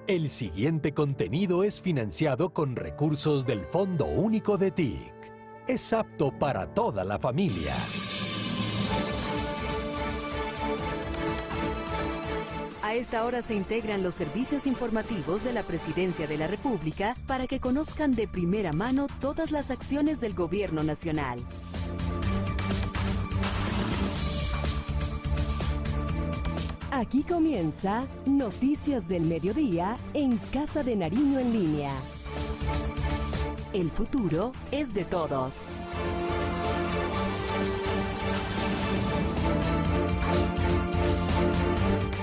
El siguiente contenido es financiado con recursos del Fondo Único de TIC. Es apto para toda la familia. A esta hora se integran los servicios informativos de la Presidencia de la República para que conozcan de primera mano todas las acciones del Gobierno Nacional. Aquí comienza Noticias del Mediodía en Casa de Nariño en línea. El futuro es de todos.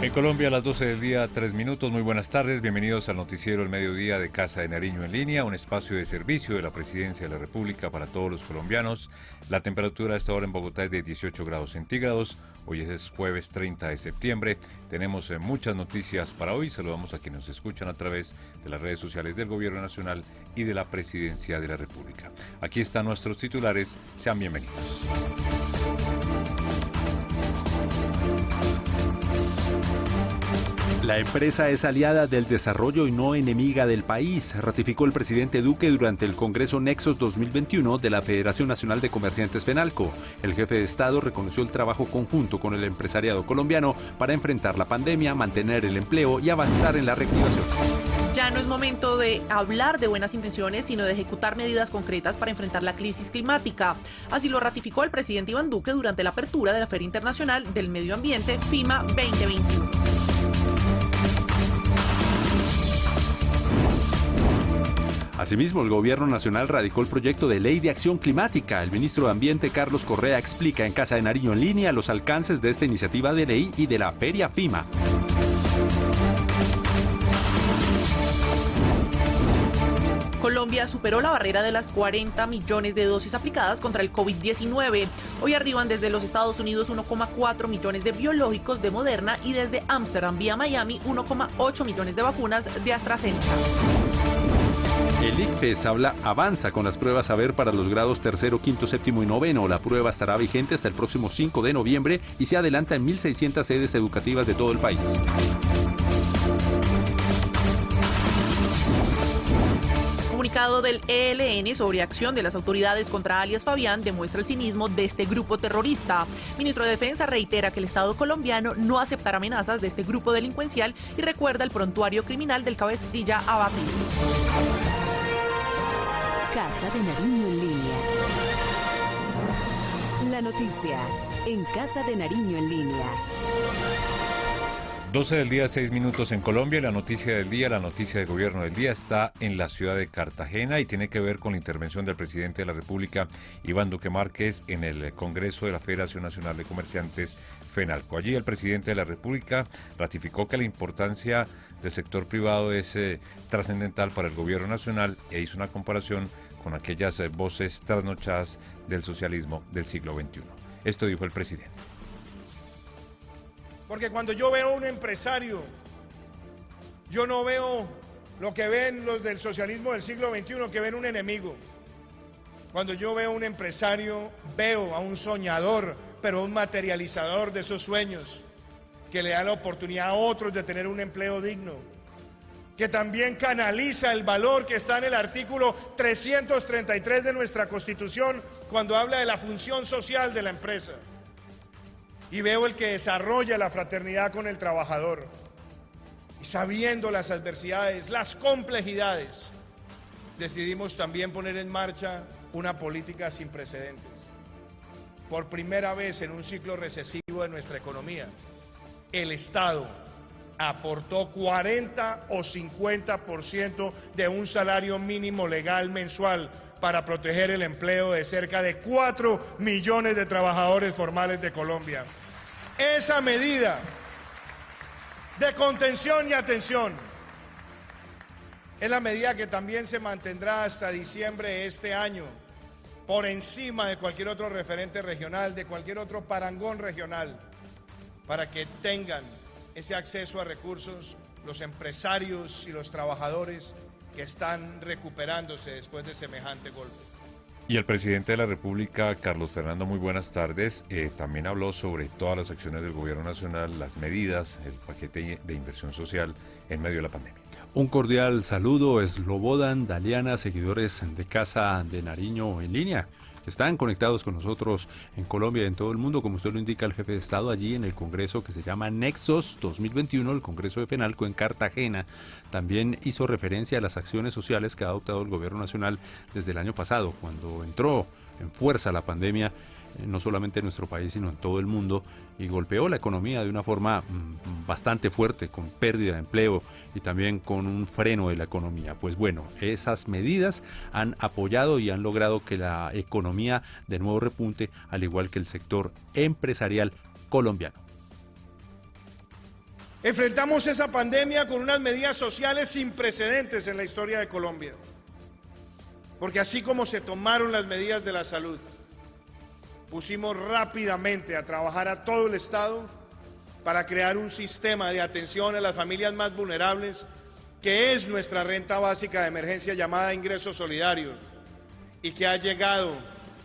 En Colombia a las 12 del día, 3 minutos. Muy buenas tardes, bienvenidos al noticiero El Mediodía de Casa de Nariño en línea, un espacio de servicio de la Presidencia de la República para todos los colombianos. La temperatura a esta hora en Bogotá es de 18 grados centígrados. Hoy es jueves 30 de septiembre. Tenemos muchas noticias para hoy. Saludamos a quienes nos escuchan a través de las redes sociales del Gobierno Nacional y de la Presidencia de la República. Aquí están nuestros titulares. Sean bienvenidos. La empresa es aliada del desarrollo y no enemiga del país, ratificó el presidente Duque durante el Congreso Nexos 2021 de la Federación Nacional de Comerciantes FENALCO. El jefe de Estado reconoció el trabajo conjunto con el empresariado colombiano para enfrentar la pandemia, mantener el empleo y avanzar en la reactivación. Ya no es momento de hablar de buenas intenciones, sino de ejecutar medidas concretas para enfrentar la crisis climática. Así lo ratificó el presidente Iván Duque durante la apertura de la Feria Internacional del Medio Ambiente FIMA 2021. Asimismo, el Gobierno Nacional radicó el proyecto de Ley de Acción Climática. El ministro de Ambiente, Carlos Correa, explica en Casa de Nariño en línea los alcances de esta iniciativa de ley y de la Feria FIMA. Colombia superó la barrera de las 40 millones de dosis aplicadas contra el COVID-19. Hoy arriban desde los Estados Unidos 1,4 millones de biológicos de Moderna y desde Ámsterdam vía Miami 1,8 millones de vacunas de AstraZeneca. El ICFES avanza con las pruebas saber para los grados tercero, quinto, séptimo y noveno. La prueba estará vigente hasta el próximo 5 de noviembre y se adelanta en 1.600 sedes educativas de todo el país. Comunicado del ELN sobre acción de las autoridades contra alias Fabián demuestra el cinismo de este grupo terrorista. Ministro de Defensa reitera que el Estado colombiano no aceptará amenazas de este grupo delincuencial y recuerda el prontuario criminal del cabecilla abatido. Casa de Nariño en línea. La noticia en Casa de Nariño en línea. 12 del día, 6 minutos en Colombia. La noticia del día, la noticia del gobierno del día está en la ciudad de Cartagena y tiene que ver con la intervención del presidente de la República, Iván Duque Márquez, en el Congreso de la Federación Nacional de Comerciantes FENALCO. Allí el presidente de la República ratificó que la importancia del sector privado es trascendental para el gobierno nacional e hizo una comparación con aquellas voces trasnochadas del socialismo del siglo XXI. Esto dijo el presidente. Porque cuando yo veo un empresario, yo no veo lo que ven los del socialismo del siglo XXI, que ven un enemigo. Cuando yo veo un empresario, veo a un soñador, pero un materializador de esos sueños, que le da la oportunidad a otros de tener un empleo digno, que también canaliza el valor que está en el artículo 333 de nuestra Constitución, cuando habla de la función social de la empresa. Y veo el que desarrolla la fraternidad con el trabajador. Y sabiendo las adversidades, las complejidades, decidimos también poner en marcha una política sin precedentes. Por primera vez en un ciclo recesivo de nuestra economía, el Estado aportó 40 o 50% de un salario mínimo legal mensual para proteger el empleo de cerca de 4 millones de trabajadores formales de Colombia. Esa medida de contención y atención es la medida que también se mantendrá hasta diciembre de este año, por encima de cualquier otro referente regional, de cualquier otro parangón regional, para que tengan ese acceso a recursos los empresarios y los trabajadores que están recuperándose después de semejante golpe. Y el presidente de la República, Carlos Fernando, muy buenas tardes, también habló sobre todas las acciones del gobierno nacional, las medidas, el paquete de inversión social en medio de la pandemia. Un cordial saludo, Slobodan, Daliana, seguidores de Casa de Nariño en línea. Están conectados con nosotros en Colombia y en todo el mundo, como usted lo indica el jefe de Estado allí en el Congreso que se llama Nexos 2021, el Congreso de FENALCO en Cartagena. También hizo referencia a las acciones sociales que ha adoptado el gobierno nacional desde el año pasado, cuando entró en fuerza la pandemia, no solamente en nuestro país, sino en todo el mundo, y golpeó la economía de una forma bastante fuerte, con pérdida de empleo y también con un freno de la economía. Pues bueno, esas medidas han apoyado y han logrado que la economía de nuevo repunte, al igual que el sector empresarial colombiano. Enfrentamos esa pandemia con unas medidas sociales sin precedentes en la historia de Colombia. Porque así como se tomaron las medidas de la salud, pusimos rápidamente a trabajar a todo el Estado para crear un sistema de atención a las familias más vulnerables, que es nuestra renta básica de emergencia llamada ingresos solidarios, y que ha llegado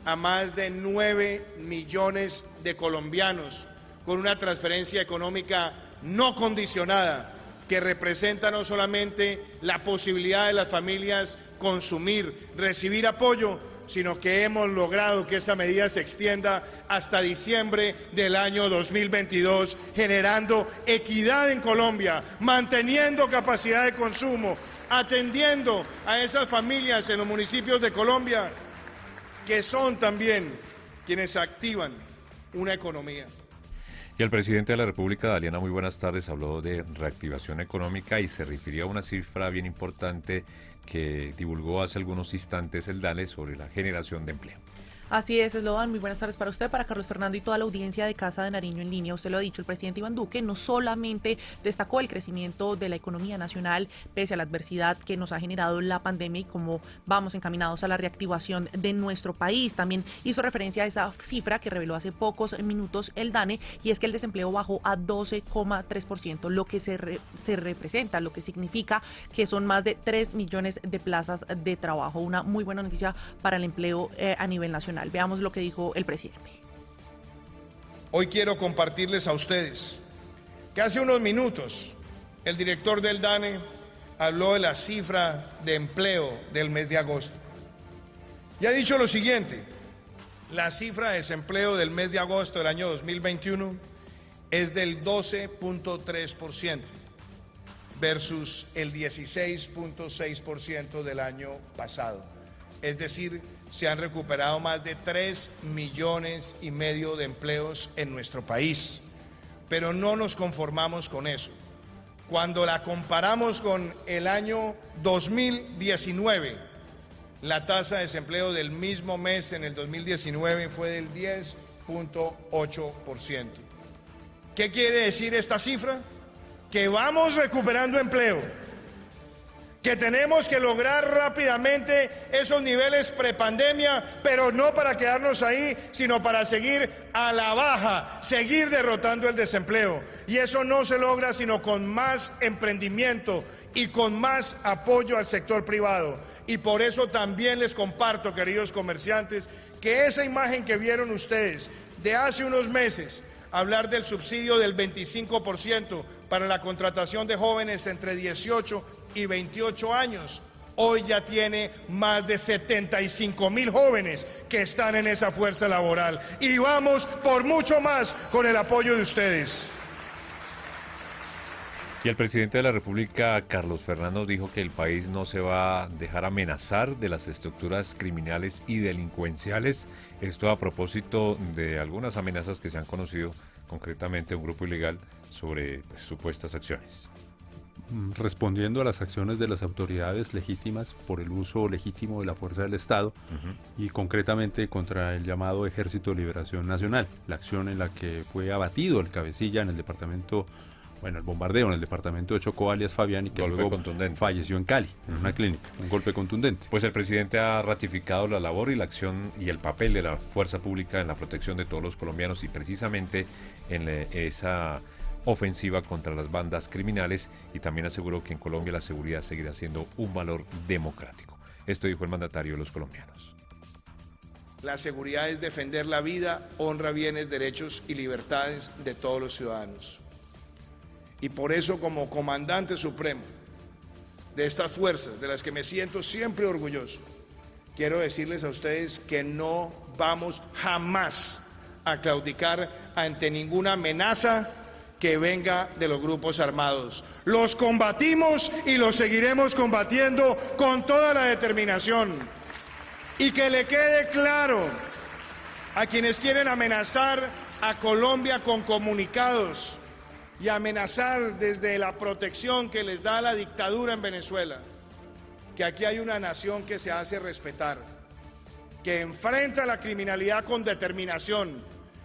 a más de 9 millones de colombianos con una transferencia económica no condicionada, que representa no solamente la posibilidad de las familias consumir, recibir apoyo, sino que hemos logrado que esa medida se extienda hasta diciembre del año 2022, generando equidad en Colombia, manteniendo capacidad de consumo, atendiendo a esas familias en los municipios de Colombia, que son también quienes activan una economía. Y el presidente de la República, Daliana, muy buenas tardes, habló de reactivación económica y se refirió a una cifra bien importante que divulgó hace algunos instantes el DANE sobre la generación de empleo. Así es, Slobodan, muy buenas tardes para usted, para Carlos Fernando y toda la audiencia de Casa de Nariño en línea. Usted lo ha dicho, el presidente Iván Duque no solamente destacó el crecimiento de la economía nacional pese a la adversidad que nos ha generado la pandemia y cómo vamos encaminados a la reactivación de nuestro país, también hizo referencia a esa cifra que reveló hace pocos minutos el DANE, y es que el desempleo bajó a 12,3%, lo que se representa, lo que significa que son más de 3 millones de plazas de trabajo. Una muy buena noticia para el empleo a nivel nacional. Veamos lo que dijo el presidente. Hoy quiero compartirles a ustedes que hace unos minutos el director del DANE habló de la cifra de empleo del mes de agosto. Y ha dicho lo siguiente: la cifra de desempleo del mes de agosto del año 2021 es del 12,3% versus el 16,6% del año pasado. Es decir, se han recuperado más de 3,5 millones de empleos en nuestro país. Pero no nos conformamos con eso. Cuando la comparamos con el año 2019, la tasa de desempleo del mismo mes en el 2019 fue del 10,8%. ¿Qué quiere decir esta cifra? Que vamos recuperando empleo, que tenemos que lograr rápidamente esos niveles prepandemia, pero no para quedarnos ahí, sino para seguir a la baja, seguir derrotando el desempleo. Y eso no se logra sino con más emprendimiento y con más apoyo al sector privado. Y por eso también les comparto, queridos comerciantes, que esa imagen que vieron ustedes de hace unos meses, hablar del subsidio del 25% para la contratación de jóvenes entre 18 y 28 años, hoy ya tiene más de 75,000 jóvenes que están en esa fuerza laboral. Y vamos por mucho más con el apoyo de ustedes. Y el presidente de la República, Carlos Fernando, dijo que el país no se va a dejar amenazar de las estructuras criminales y delincuenciales. Esto a propósito de algunas amenazas que se han conocido, concretamente un grupo ilegal, sobre supuestas acciones. Respondiendo a las acciones de las autoridades legítimas por el uso legítimo de la fuerza del Estado y concretamente contra el llamado Ejército de Liberación Nacional, la acción en la que fue abatido el cabecilla en el departamento, el bombardeo en el departamento de Chocó, alias Fabián, y que luego falleció en Cali, en una clínica, un golpe contundente. Pues el presidente ha ratificado la labor y la acción y el papel de la fuerza pública en la protección de todos los colombianos y precisamente en esa ofensiva contra las bandas criminales, y también aseguró que en Colombia la seguridad seguirá siendo un valor democrático. Esto dijo el mandatario de los colombianos. La seguridad es defender la vida, honra, bienes, derechos y libertades de todos los ciudadanos. Y por eso, como comandante supremo, de estas fuerzas, de las que me siento siempre orgulloso, quiero decirles a ustedes que no vamos jamás a claudicar ante ninguna amenaza que venga de los grupos armados. Los combatimos y los seguiremos combatiendo con toda la determinación. Y que le quede claro a quienes quieren amenazar a Colombia con comunicados y amenazar desde la protección que les da la dictadura en Venezuela, que aquí hay una nación que se hace respetar, que enfrenta la criminalidad con determinación,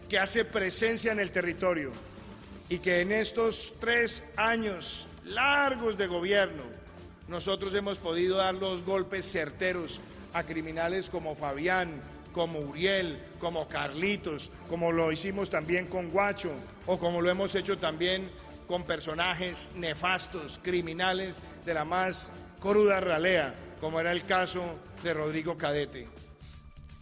que hace presencia en el territorio y que en estos 3 años largos de gobierno nosotros hemos podido dar los golpes certeros a criminales como Fabián, como Uriel, como Carlitos, como lo hicimos también con Guacho, o como lo hemos hecho también con personajes nefastos, criminales de la más cruda ralea, como era el caso de Rodrigo Cadete.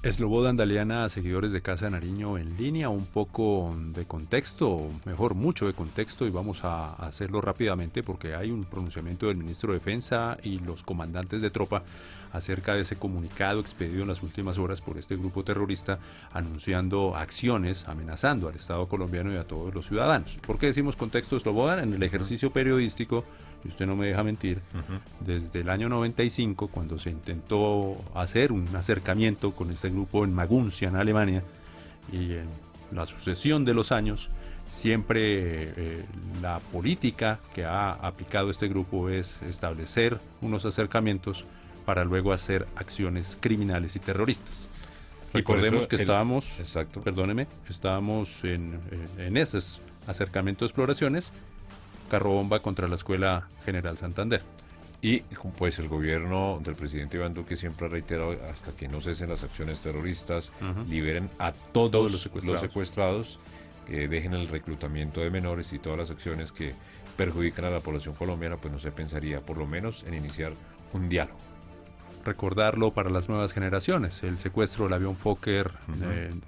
Slobodan Daliana, seguidores de Casa de Nariño en línea, un poco de contexto, mejor mucho de contexto, y vamos a hacerlo rápidamente porque hay un pronunciamiento del ministro de Defensa y los comandantes de tropa acerca de ese comunicado expedido en las últimas horas por este grupo terrorista anunciando acciones, amenazando al Estado colombiano y a todos los ciudadanos. ¿Por qué decimos contexto, Slobodan? En el ejercicio periodístico, y usted no me deja mentir, desde el año 95, cuando se intentó hacer un acercamiento con este grupo en Maguncia, en Alemania, y en la sucesión de los años, siempre la política que ha aplicado este grupo es establecer unos acercamientos para luego hacer acciones criminales y terroristas. Recordemos que estábamos en esos acercamientos de exploraciones, carro bomba contra la Escuela General Santander. Y pues el gobierno del presidente Iván Duque siempre ha reiterado, hasta que no cesen las acciones terroristas, liberen a todos los secuestrados, que dejen el reclutamiento de menores y todas las acciones que perjudican a la población colombiana, pues no se pensaría por lo menos en iniciar un diálogo. Recordarlo para las nuevas generaciones, el secuestro del avión Fokker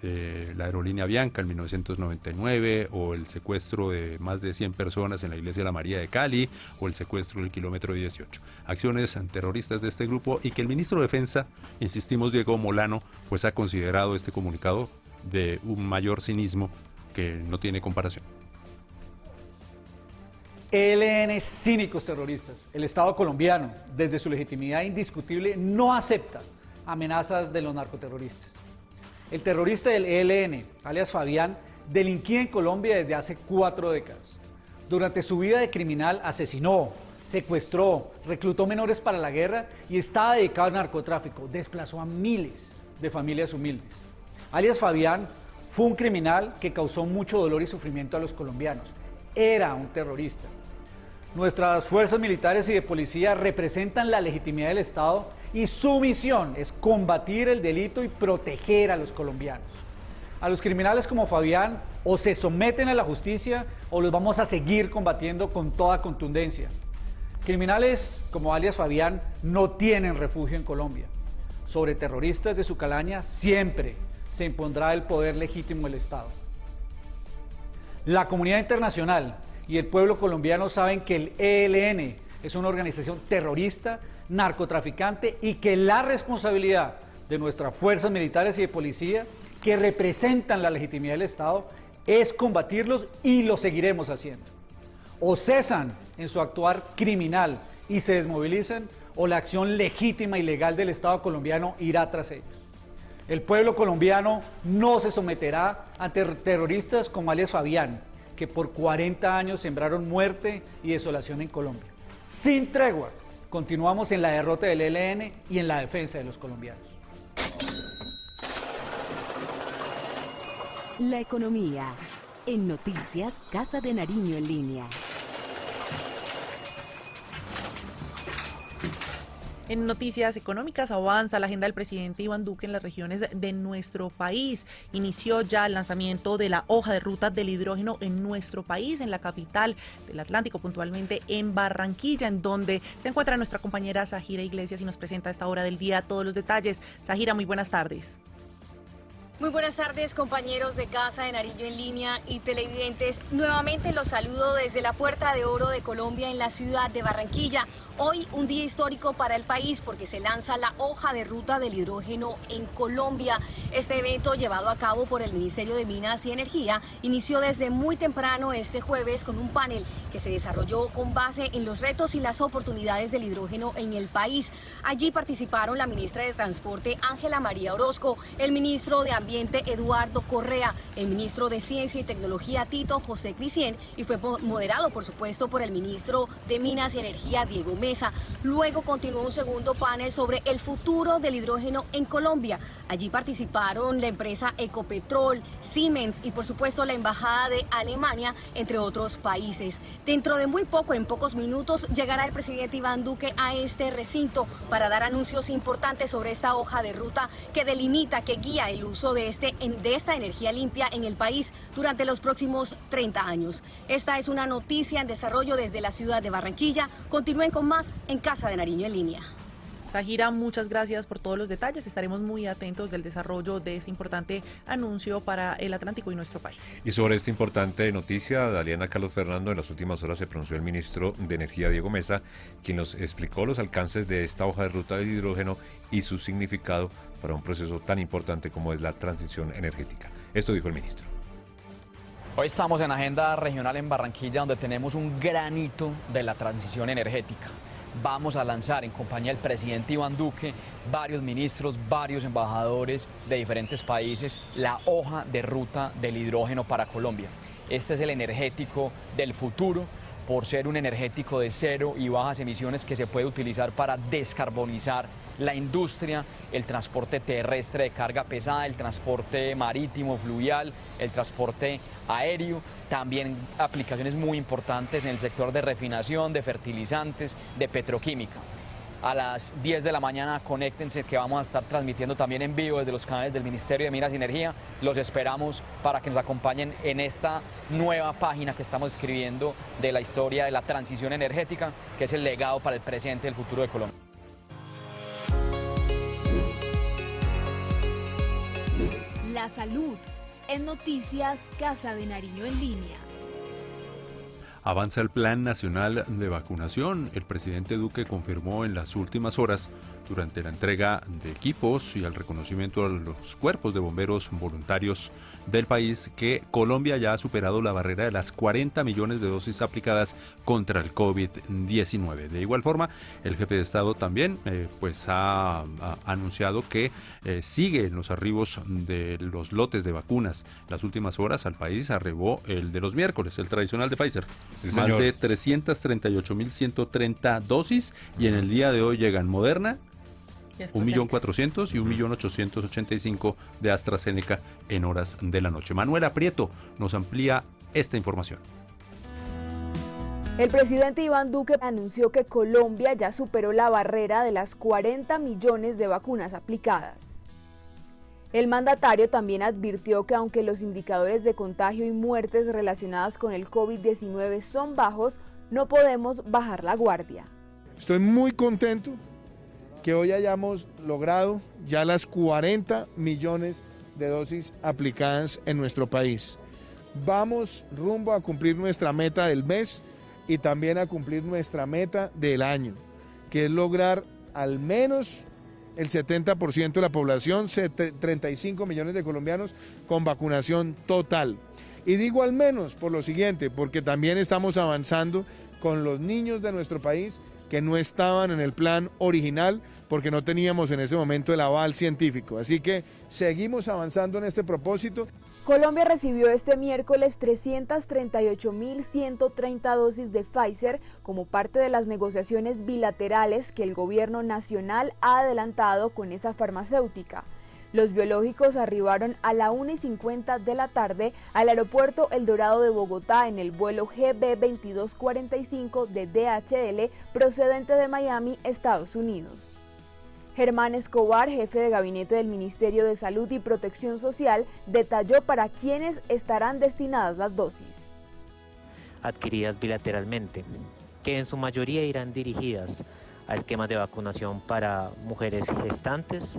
de la aerolínea Bianca en 1999, o el secuestro de más de 100 personas en la iglesia de la María de Cali, o el secuestro del kilómetro 18. Acciones terroristas de este grupo, y que el ministro de Defensa, insistimos, Diego Molano, pues ha considerado este comunicado de un mayor cinismo que no tiene comparación. ELN, cínicos terroristas. El Estado colombiano, desde su legitimidad indiscutible, no acepta amenazas de los narcoterroristas. El terrorista del ELN, alias Fabián, delinquía en Colombia desde hace 4 décadas. Durante su vida de criminal asesinó, secuestró, reclutó menores para la guerra y estaba dedicado al narcotráfico. Desplazó a miles de familias humildes. Alias Fabián fue un criminal que causó mucho dolor y sufrimiento a los colombianos. Era un terrorista. Nuestras fuerzas militares y de policía representan la legitimidad del Estado y su misión es combatir el delito y proteger a los colombianos. A los criminales como Fabián o se someten a la justicia o los vamos a seguir combatiendo con toda contundencia. Criminales como alias Fabián no tienen refugio en Colombia. Sobre terroristas de su calaña siempre se impondrá el poder legítimo del Estado. La comunidad internacional y el pueblo colombiano saben que el ELN es una organización terrorista, narcotraficante, y que la responsabilidad de nuestras fuerzas militares y de policía, que representan la legitimidad del Estado, es combatirlos, y lo seguiremos haciendo. O cesan en su actuar criminal y se desmovilizan, o la acción legítima y legal del Estado colombiano irá tras ellos. El pueblo colombiano no se someterá ante terroristas como alias Fabián, que por 40 años sembraron muerte y desolación en Colombia. Sin tregua, continuamos en la derrota del ELN y en la defensa de los colombianos. La economía. En Noticias Casa de Nariño en línea. En noticias económicas, avanza la agenda del presidente Iván Duque en las regiones de nuestro país. Inició ya el lanzamiento de la hoja de ruta del hidrógeno en nuestro país, en la capital del Atlántico, puntualmente en Barranquilla, en donde se encuentra nuestra compañera Zahira Iglesias y nos presenta a esta hora del día todos los detalles. Zahira, muy buenas tardes. Muy buenas tardes, compañeros de Casa de Nariño en línea y televidentes. Nuevamente los saludo desde la Puerta de Oro de Colombia en la ciudad de Barranquilla. Hoy un día histórico para el país porque se lanza la hoja de ruta del hidrógeno en Colombia. Este evento, llevado a cabo por el Ministerio de Minas y Energía, inició desde muy temprano este jueves con un panel que se desarrolló con base en los retos y las oportunidades del hidrógeno en el país. Allí participaron la ministra de Transporte Ángela María Orozco, el ministro de Ambiente Eduardo Correa, el ministro de Ciencia y Tecnología Tito José Cricien y fue moderado, por supuesto, por el ministro de Minas y Energía Diego Mesa. Luego continuó un segundo panel sobre el futuro del hidrógeno en Colombia. Allí participaron la empresa Ecopetrol, Siemens y por supuesto la Embajada de Alemania, entre otros países. Dentro de muy poco, en pocos minutos, llegará el presidente Iván Duque a este recinto para dar anuncios importantes sobre esta hoja de ruta que delimita, que guía el uso de esta energía limpia en el país durante los próximos 30 años. Esta es una noticia en desarrollo desde la ciudad de Barranquilla. Continúen con más en Casa de Nariño en Línea. Zahira, muchas gracias por todos los detalles. Estaremos muy atentos del desarrollo de este importante anuncio para el Atlántico y nuestro país. Y sobre esta importante noticia, Daliana Carlos Fernando, en las últimas horas se pronunció el ministro de Energía, Diego Mesa, quien nos explicó los alcances de esta hoja de ruta del hidrógeno y su significado para un proceso tan importante como es la transición energética. Esto dijo el ministro. Hoy estamos en agenda regional en Barranquilla, donde tenemos un gran hito de la transición energética. Vamos a lanzar en compañía del presidente Iván Duque, varios ministros, varios embajadores de diferentes países, la hoja de ruta del hidrógeno para Colombia. Este es el energético del futuro, por ser un energético de cero y bajas emisiones que se puede utilizar para descarbonizar la industria, el transporte terrestre de carga pesada, el transporte marítimo, fluvial, el transporte aéreo, también aplicaciones muy importantes en el sector de refinación, de fertilizantes, de petroquímica. A las 10 de la mañana conéctense, que vamos a estar transmitiendo también en vivo desde los canales del Ministerio de Minas y Energía. Los esperamos para que nos acompañen en esta nueva página que estamos escribiendo de la historia de la transición energética, que es el legado para el presente y el futuro de Colombia. La salud en Noticias Casa de Nariño en Línea. Avanza el Plan Nacional de Vacunación. El presidente Duque confirmó en las últimas horas, durante la entrega de equipos y el reconocimiento a los cuerpos de bomberos voluntarios del país, que Colombia ya ha superado la barrera de las 40 millones de dosis aplicadas contra el COVID-19. De igual forma, el jefe de Estado también ha anunciado que siguen los arribos de los lotes de vacunas. Las últimas horas al país arribó el de los miércoles, el tradicional de Pfizer. Sí, más señor. de 338.130 dosis, y en el día de hoy llegan Moderna, 1.400.000 y 1.885.000 de AstraZeneca en horas de la noche. Manuela Prieto nos amplía esta información. El presidente Iván Duque anunció que Colombia ya superó la barrera de las 40 millones de vacunas aplicadas. El mandatario también advirtió que aunque los indicadores de contagio y muertes relacionadas con el COVID-19 son bajos, no podemos bajar la guardia. Estoy muy contento que hoy hayamos logrado ya las 40 millones de dosis aplicadas en nuestro país. Vamos rumbo a cumplir nuestra meta del mes y también a cumplir nuestra meta del año, que es lograr al menos el 70% de la población, 35 millones de colombianos con vacunación total. Y digo al menos por lo siguiente, porque también estamos avanzando con los niños de nuestro país que no estaban en el plan original porque no teníamos en ese momento el aval científico. Así que seguimos avanzando en este propósito. Colombia recibió este miércoles 338.130 dosis de Pfizer como parte de las negociaciones bilaterales que el gobierno nacional ha adelantado con esa farmacéutica. Los biológicos arribaron a la 1:50 de la tarde al aeropuerto El Dorado de Bogotá en el vuelo GB2245 de DHL procedente de Miami, Estados Unidos. Germán Escobar, jefe de gabinete del Ministerio de Salud y Protección Social, detalló para quiénes estarán destinadas las dosis. Adquiridas bilateralmente, que en su mayoría irán dirigidas a esquemas de vacunación para mujeres gestantes,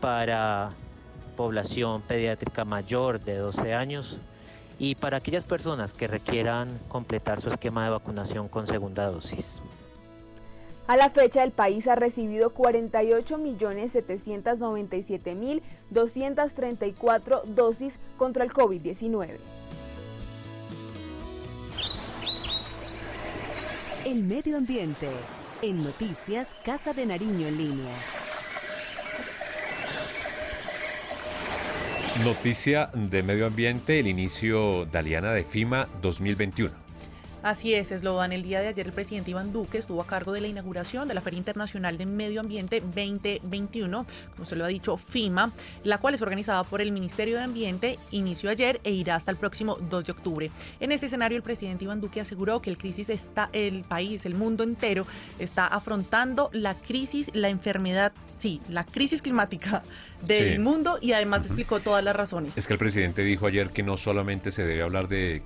para población pediátrica mayor de 12 años y para aquellas personas que requieran completar su esquema de vacunación con segunda dosis. A la fecha, el país ha recibido 48.797.234 dosis contra el COVID-19. El medio ambiente. En Noticias Casa de Nariño en línea. Noticia de medio ambiente, el inicio Daliana de FIMA 2021. Así es, Slobodan. El día de ayer el presidente Iván Duque estuvo a cargo de la inauguración de la Feria Internacional de Medio Ambiente 2021, como se lo ha dicho, FIMA, la cual es organizada por el Ministerio de Ambiente, inició ayer e irá hasta el próximo 2 de octubre. En este escenario, el presidente Iván Duque aseguró que el país, el mundo entero, está afrontando la crisis, la enfermedad, la crisis climática del mundo, y además explicó todas las razones. Es que el presidente dijo ayer que no solamente se debe hablar de...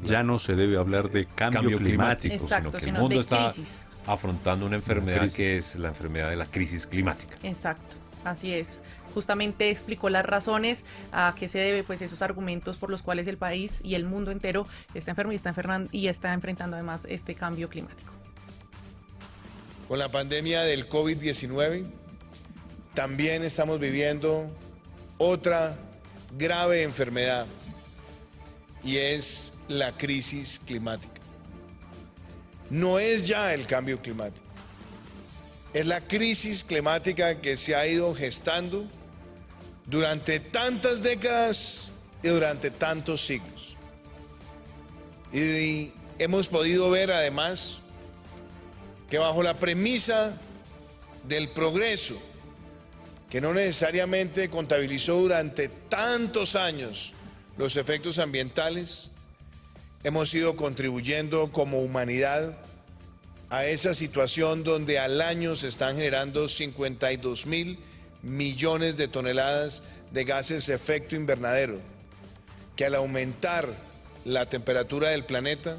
ya no se debe hablar de cambio climático, exacto, sino que el mundo está afrontando una enfermedad que es la enfermedad de la crisis climática. Exacto, así es. Justamente explicó las razones a qué se debe, pues, esos argumentos por los cuales el país y el mundo entero está enfermo y está enfrentando además este cambio climático. Con la pandemia del COVID-19 también estamos viviendo otra grave enfermedad, y es la crisis climática. No es ya el cambio climático, es la crisis climática que se ha ido gestando durante tantas décadas y durante tantos siglos. Y hemos podido ver además que bajo la premisa del progreso, que no necesariamente contabilizó durante tantos años los efectos ambientales, hemos ido contribuyendo como humanidad a esa situación donde al año se están generando 52.000 millones de toneladas de gases de efecto invernadero, que al aumentar la temperatura del planeta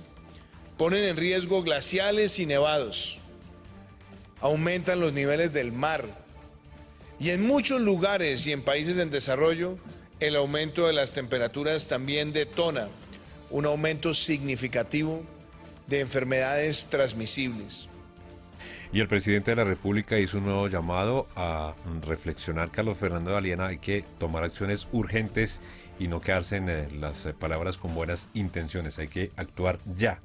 ponen en riesgo glaciales y nevados, aumentan los niveles del mar, y en muchos lugares y en países en desarrollo el aumento de las temperaturas también detona un aumento significativo de enfermedades transmisibles. Y el presidente de la República hizo un nuevo llamado a reflexionar, Carlos Fernando Daliana. Hay que tomar acciones urgentes y no quedarse en las palabras con buenas intenciones. Hay que actuar ya,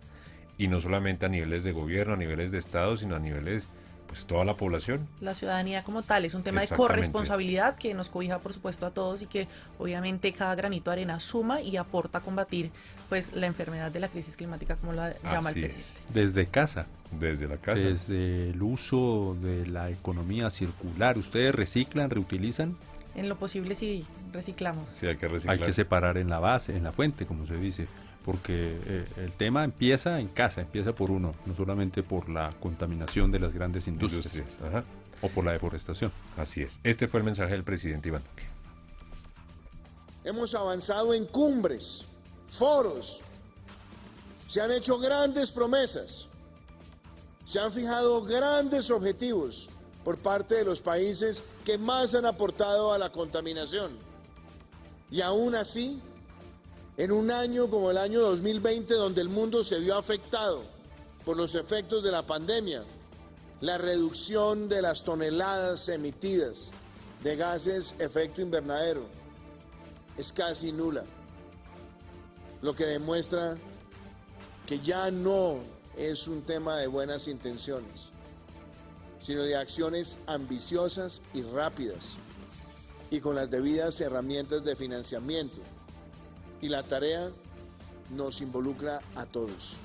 y no solamente a niveles de gobierno, a niveles de Estado, sino a niveles, pues, toda la población. La ciudadanía como tal, es un tema de corresponsabilidad que nos cobija, por supuesto, a todos, y que obviamente cada granito de arena suma y aporta a combatir, pues, la enfermedad de la crisis climática, como la llama el presidente. Desde casa. Desde la casa. Desde el uso de la economía circular. ¿Ustedes reciclan, reutilizan? En lo posible sí, reciclamos. Sí, hay que reciclar. Hay que separar en la base, en la fuente, como se dice. Porque el tema empieza en casa, empieza por uno, no solamente por la contaminación de las grandes industrias. Ajá. O por la deforestación. Así es. Este fue el mensaje del presidente Iván Duque. Hemos avanzado en cumbres, foros, se han hecho grandes promesas, se han fijado grandes objetivos por parte de los países que más han aportado a la contaminación. Y aún así, en un año como el año 2020, donde el mundo se vio afectado por los efectos de la pandemia, la reducción de las toneladas emitidas de gases efecto invernadero es casi nula, lo que demuestra que ya no es un tema de buenas intenciones, sino de acciones ambiciosas y rápidas, y con las debidas herramientas de financiamiento. Y la tarea nos involucra a todos.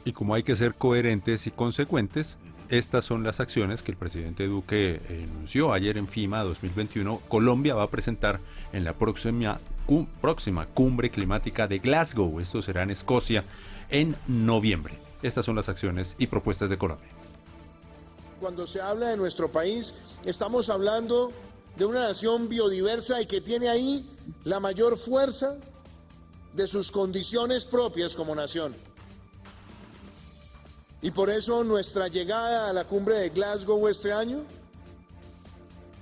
Y como hay que ser coherentes y consecuentes, estas son las acciones que el presidente Duque anunció ayer en FIMA 2021. Colombia va a presentar en la próxima cumbre climática de Glasgow. Esto será en Escocia en noviembre. Estas son las acciones y propuestas de Colombia. Cuando se habla de nuestro país, estamos hablando de una nación biodiversa y que tiene ahí la mayor fuerza de sus condiciones propias como nación. Y por eso nuestra llegada a la cumbre de Glasgow este año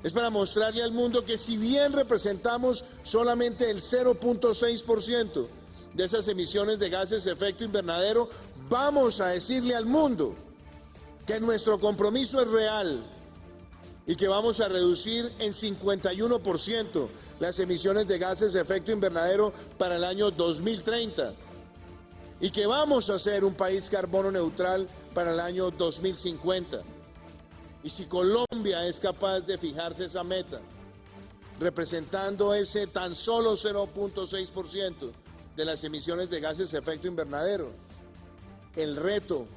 es para mostrarle al mundo que, si bien representamos solamente el 0.6% de esas emisiones de gases de efecto invernadero, vamos a decirle al mundo que nuestro compromiso es real y que vamos a reducir en 51% las emisiones de gases de efecto invernadero para el año 2030 y que vamos a ser un país carbono neutral para el año 2050. Y si Colombia es capaz de fijarse esa meta, representando ese tan solo 0.6% de las emisiones de gases de efecto invernadero, el reto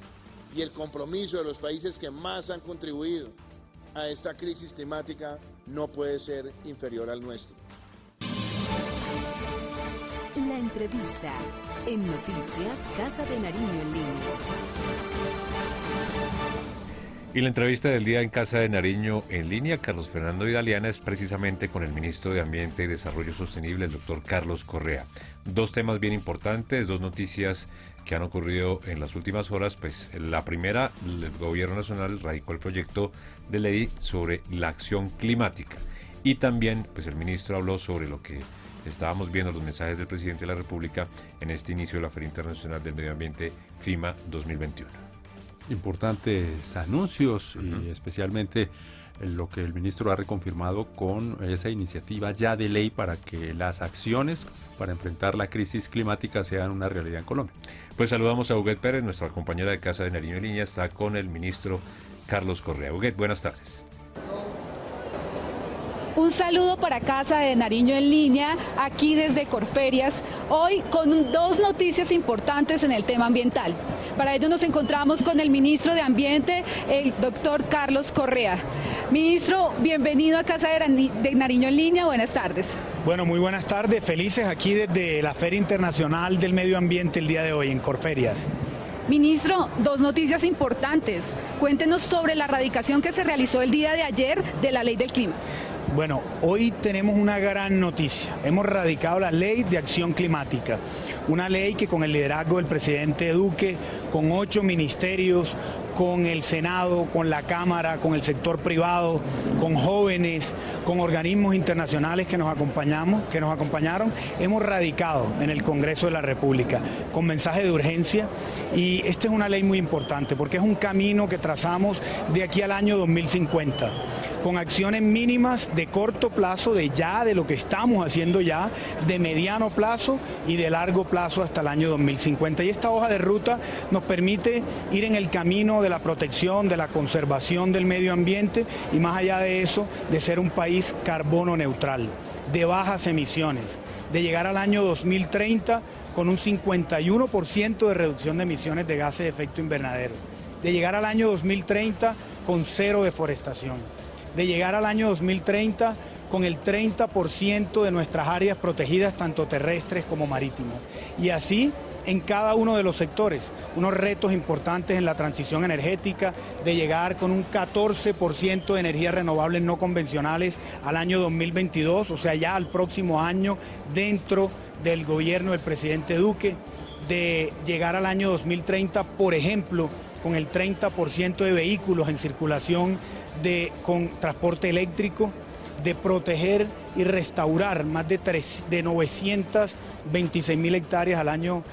y el compromiso de los países que más han contribuido a esta crisis climática no puede ser inferior al nuestro. La entrevista en Noticias Casa de Nariño en Línea. Y la entrevista del día en Casa de Nariño en Línea, Carlos Fernando Vidaliana, es precisamente con el ministro de Ambiente y Desarrollo Sostenible, el doctor Carlos Correa. Dos temas bien importantes, dos noticias que han ocurrido en las últimas horas. Pues la primera, el gobierno nacional radicó el proyecto de ley sobre la acción climática. Y también, pues el ministro habló sobre lo que estábamos viendo, los mensajes del presidente de la República en este inicio de la Feria Internacional del Medio Ambiente FIMA 2021. Importantes anuncios y especialmente lo que el ministro ha reconfirmado con esa iniciativa ya de ley para que las acciones para enfrentar la crisis climática sean una realidad en Colombia. Pues saludamos a Huguet Pérez, nuestra compañera de Casa de Nariño en Línea, está con el ministro Carlos Correa. Huguet, buenas tardes. Un saludo para Casa de Nariño en Línea, aquí desde Corferias, hoy con dos noticias importantes en el tema ambiental. Para ello nos encontramos con el ministro de Ambiente, el doctor Carlos Correa. Ministro, bienvenido a Casa de Nariño en Línea, buenas tardes. Bueno, muy buenas tardes, felices aquí desde la Feria Internacional del Medio Ambiente el día de hoy en Corferias. Ministro, dos noticias importantes. Cuéntenos sobre la radicación que se realizó el día de ayer de la Ley del Clima. Bueno, hoy tenemos una gran noticia. Hemos radicado la Ley de Acción Climática, una ley que con el liderazgo del presidente Duque, con 8 ministerios, con el Senado, con la Cámara, con el sector privado, con jóvenes, con organismos internacionales que nos acompañaron, hemos radicado en el Congreso de la República con mensaje de urgencia, y esta es una ley muy importante porque es un camino que trazamos de aquí al año 2050. Con acciones mínimas de corto plazo, de lo que estamos haciendo ya, de mediano plazo y de largo plazo hasta el año 2050. Y esta hoja de ruta nos permite ir en el camino de la protección, de la conservación del medio ambiente y más allá de eso, de ser un país carbono neutral, de bajas emisiones, de llegar al año 2030 con un 51% de reducción de emisiones de gases de efecto invernadero, de llegar al año 2030 con 0 deforestación, de llegar al año 2030 con el 30% de nuestras áreas protegidas, tanto terrestres como marítimas. Y así en cada uno de los sectores, unos retos importantes en la transición energética, de llegar con un 14% de energías renovables no convencionales al año 2022, o sea, ya al próximo año dentro del gobierno del presidente Duque, de llegar al año 2030, por ejemplo, con el 30% de vehículos en circulación con transporte eléctrico, de proteger y restaurar más de 926.000 hectáreas al año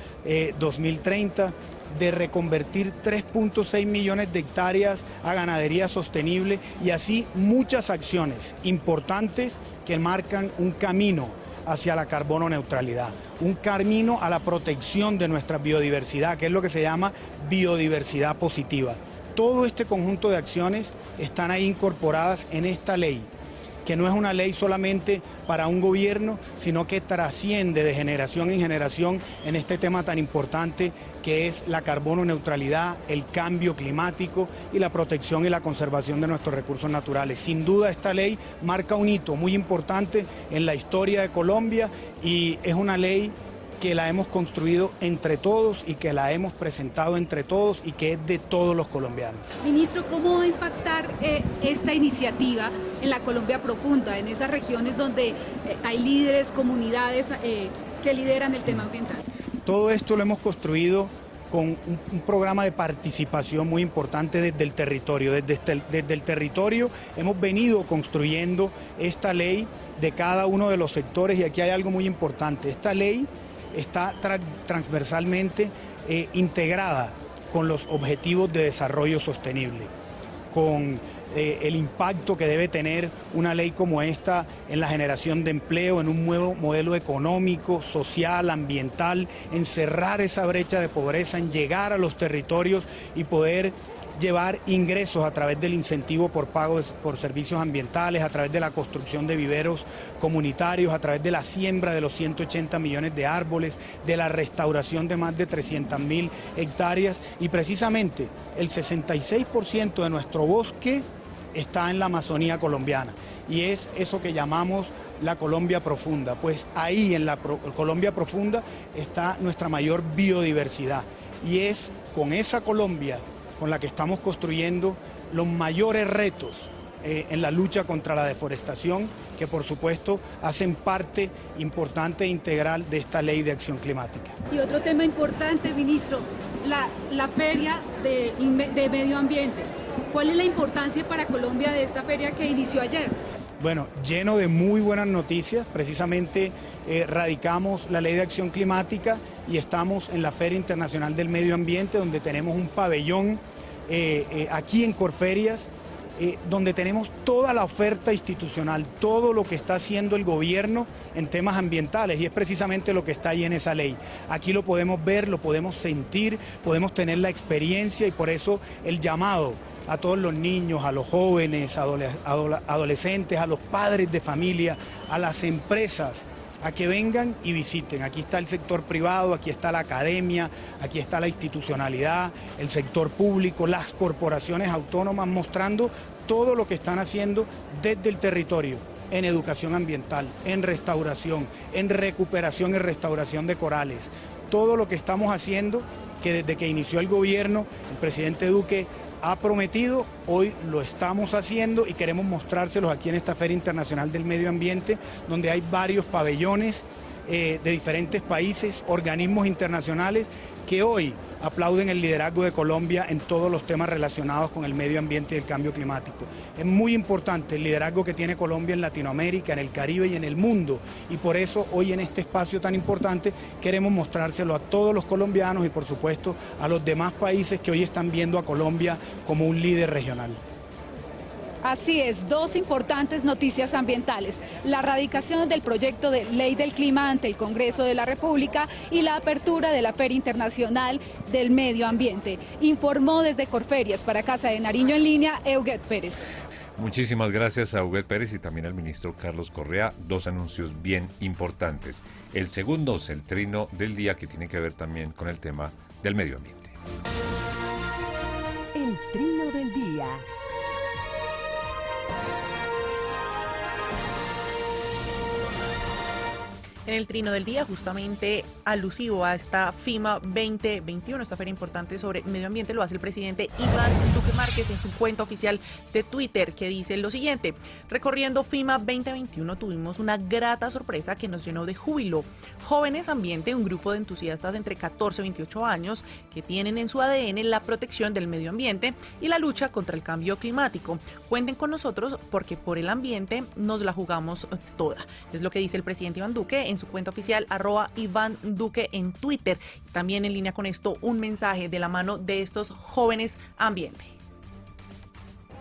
2030, de reconvertir 3.6 millones de hectáreas a ganadería sostenible y así muchas acciones importantes que marcan un camino hacia la carbono neutralidad, un camino a la protección de nuestra biodiversidad, que es lo que se llama biodiversidad positiva. Todo este conjunto de acciones están ahí incorporadas en esta ley, que no es una ley solamente para un gobierno, sino que trasciende de generación en generación en este tema tan importante que es la carbono neutralidad, el cambio climático y la protección y la conservación de nuestros recursos naturales. Sin duda esta ley marca un hito muy importante en la historia de Colombia y es una ley que la hemos construido entre todos y que la hemos presentado entre todos y que es de todos los colombianos. Ministro, ¿cómo va a impactar esta iniciativa en la Colombia profunda, en esas regiones donde hay líderes, comunidades que lideran el tema ambiental? Todo esto lo hemos construido con un programa de participación muy importante desde el territorio. Desde el territorio hemos venido construyendo esta ley de cada uno de los sectores y aquí hay algo muy importante. Esta ley está transversalmente integrada con los objetivos de desarrollo sostenible, con el impacto que debe tener una ley como esta en la generación de empleo, en un nuevo modelo económico, social, ambiental, en cerrar esa brecha de pobreza, en llegar a los territorios y poder llevar ingresos a través del incentivo por pagos por servicios ambientales, a través de la construcción de viveros comunitarios, a través de la siembra de los 180 millones de árboles, de la restauración de más de 300.000 hectáreas y precisamente el 66% de nuestro bosque está en la Amazonía colombiana y es eso que llamamos la Colombia profunda, pues ahí en la Colombia profunda está nuestra mayor biodiversidad y es con esa Colombia con la que estamos construyendo los mayores retos en la lucha contra la deforestación, que por supuesto hacen parte importante e integral de esta ley de acción climática. Y otro tema importante, ministro, la feria de medio ambiente. ¿Cuál es la importancia para Colombia de esta feria que inició ayer? Bueno, lleno de muy buenas noticias, precisamente radicamos la ley de acción climática y estamos en la Feria Internacional del Medio Ambiente, donde tenemos un pabellón aquí en Corferias, donde tenemos toda la oferta institucional, todo lo que está haciendo el gobierno en temas ambientales y es precisamente lo que está ahí en esa ley. Aquí lo podemos ver, lo podemos sentir, podemos tener la experiencia y por eso el llamado a todos los niños, a los jóvenes, adolescentes, a los padres de familia, a las empresas, a que vengan y visiten. Aquí está el sector privado, aquí está la academia, aquí está la institucionalidad, el sector público, las corporaciones autónomas mostrando todo lo que están haciendo desde el territorio en educación ambiental, en restauración, en recuperación y restauración de corales. Todo lo que estamos haciendo, que desde que inició el gobierno, el presidente Duque ha prometido, hoy lo estamos haciendo y queremos mostrárselos aquí en esta Feria Internacional del Medio Ambiente, donde hay varios pabellones de diferentes países, organismos internacionales que hoy aplauden el liderazgo de Colombia en todos los temas relacionados con el medio ambiente y el cambio climático. Es muy importante el liderazgo que tiene Colombia en Latinoamérica, en el Caribe y en el mundo y por eso hoy en este espacio tan importante queremos mostrárselo a todos los colombianos y por supuesto a los demás países que hoy están viendo a Colombia como un líder regional. Así es, dos importantes noticias ambientales, la erradicación del proyecto de ley del clima ante el Congreso de la República y la apertura de la Feria Internacional del Medio Ambiente. Informó desde Corferias para Casa de Nariño en Línea, Euguet Pérez. Muchísimas gracias a Euguet Pérez y también al ministro Carlos Correa. Dos anuncios bien importantes. El segundo es el trino del día que tiene que ver también con el tema del medio ambiente. El trino del día. En el trino del día, justamente alusivo a esta FIMA 2021, esta feria importante sobre medio ambiente, lo hace el presidente Iván Duque Márquez en su cuenta oficial de Twitter, que dice lo siguiente: recorriendo FIMA 2021 tuvimos una grata sorpresa que nos llenó de júbilo. Jóvenes Ambiente, un grupo de entusiastas entre 14 y 28 años que tienen en su ADN la protección del medio ambiente y la lucha contra el cambio climático. Cuenten con nosotros porque por el ambiente nos la jugamos toda. Es lo que dice el presidente Iván Duque en su cuenta oficial @Iván Duque en Twitter. También en línea con esto, un mensaje de la mano de estos jóvenes ambiente.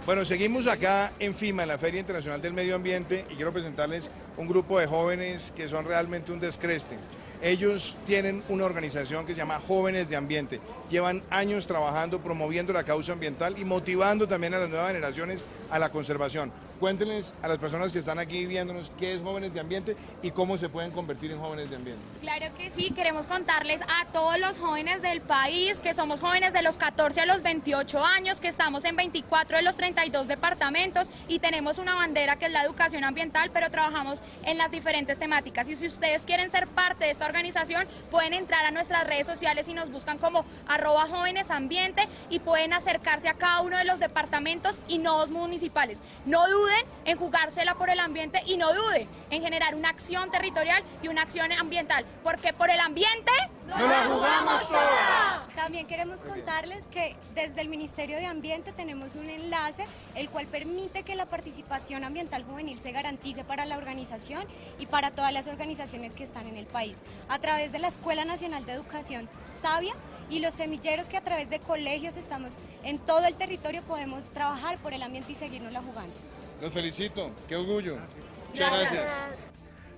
Bueno, seguimos acá en FIMA, en la Feria Internacional del Medio Ambiente, y quiero presentarles un grupo de jóvenes que son realmente un descreste. Ellos tienen una organización que se llama Jóvenes de Ambiente. Llevan años trabajando, promoviendo la causa ambiental y motivando también a las nuevas generaciones a la conservación. Cuéntenles a las personas que están aquí viéndonos qué es Jóvenes de Ambiente y cómo se pueden convertir en Jóvenes de Ambiente. Claro que sí, queremos contarles a todos los jóvenes del país que somos jóvenes de los 14 a los 28 años, que estamos en 24 de los 32 departamentos y tenemos una bandera que es la educación ambiental, pero trabajamos en las diferentes temáticas. Y si ustedes quieren ser parte de esta organización, pueden entrar a nuestras redes sociales y nos buscan como @jóvenesambiente y pueden acercarse a cada uno de los departamentos y nodos municipales. No duden en jugársela por el ambiente y no duden en generar una acción territorial y una acción ambiental, porque por el ambiente ¡nos la jugamos toda! También queremos contarles que desde el Ministerio de Ambiente tenemos un enlace el cual permite que la participación ambiental juvenil se garantice para la organización y para todas las organizaciones que están en el país. A través de la Escuela Nacional de Educación Sabia y los semilleros que a través de colegios estamos en todo el territorio podemos trabajar por el ambiente y seguirnosla jugando. Los felicito, qué orgullo. Muchas gracias.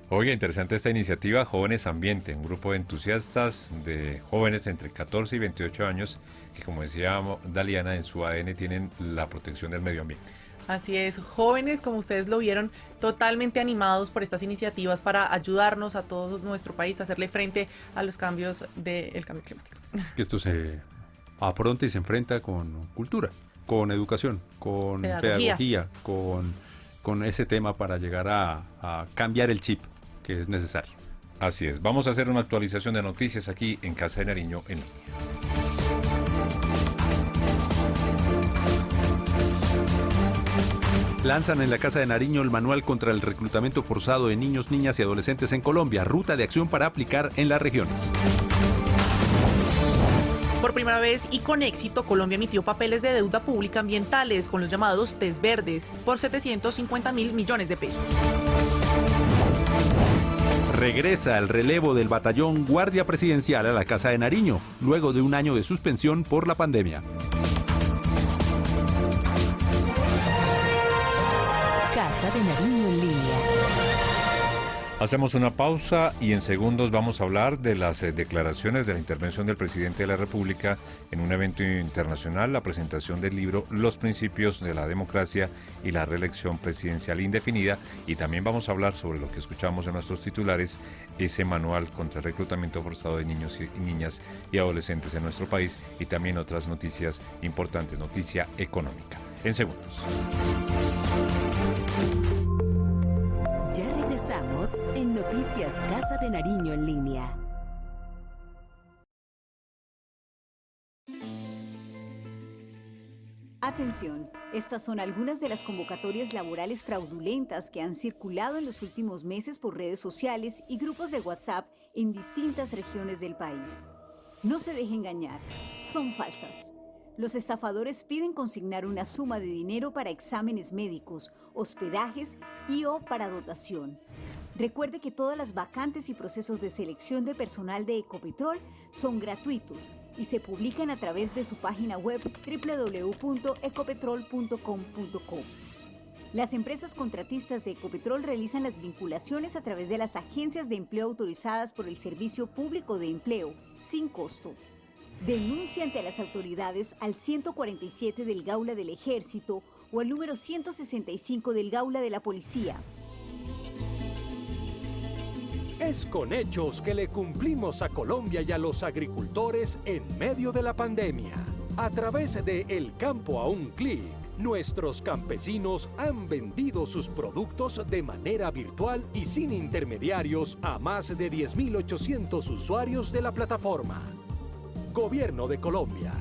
Oye, interesante esta iniciativa Jóvenes Ambiente, un grupo de entusiastas de jóvenes entre 14 y 28 años que, como decía Daliana, en su ADN tienen la protección del medio ambiente. Así es, jóvenes, como ustedes lo vieron, totalmente animados por estas iniciativas para ayudarnos a todo nuestro país a hacerle frente a los cambios del cambio climático. Es que esto se afronta y se enfrenta con cultura, con educación, con pedagogía, con ese tema para llegar a cambiar el chip que es necesario. Así es, vamos a hacer una actualización de noticias aquí en Casa de Nariño en línea. Lanzan en la Casa de Nariño el manual contra el reclutamiento forzado de niños, niñas y adolescentes en Colombia, ruta de acción para aplicar en las regiones. Por primera vez y con éxito, Colombia emitió papeles de deuda pública ambientales con los llamados test verdes por 750.000 millones de pesos. Regresa el relevo del batallón Guardia Presidencial a la Casa de Nariño, luego de un año de suspensión por la pandemia. Casa de Nariño en línea. Hacemos una pausa y en segundos vamos a hablar de las declaraciones de la intervención del presidente de la República en un evento internacional, la presentación del libro Los Principios de la Democracia y la Reelección Presidencial Indefinida, y también vamos a hablar sobre lo que escuchamos en nuestros titulares, ese manual contra el reclutamiento forzado de niños y niñas y adolescentes en nuestro país, y también otras noticias importantes, noticia económica. En segundos. Ya regresamos en Noticias Casa de Nariño en línea. Atención, estas son algunas de las convocatorias laborales fraudulentas que han circulado en los últimos meses por redes sociales y grupos de WhatsApp en distintas regiones del país. No se deje engañar, son falsas. Los estafadores piden consignar una suma de dinero para exámenes médicos, hospedajes y o para dotación. Recuerde que todas las vacantes y procesos de selección de personal de Ecopetrol son gratuitos y se publican a través de su página web www.ecopetrol.com.co. Las empresas contratistas de Ecopetrol realizan las vinculaciones a través de las agencias de empleo autorizadas por el Servicio Público de Empleo, sin costo. Denuncia ante las autoridades al 147 del Gaula del Ejército o al número 165 del Gaula de la Policía. Es con hechos que le cumplimos a Colombia y a los agricultores en medio de la pandemia. A través de El Campo a un Clic, nuestros campesinos han vendido sus productos de manera virtual y sin intermediarios a más de 10.800 usuarios de la plataforma. Gobierno de Colombia.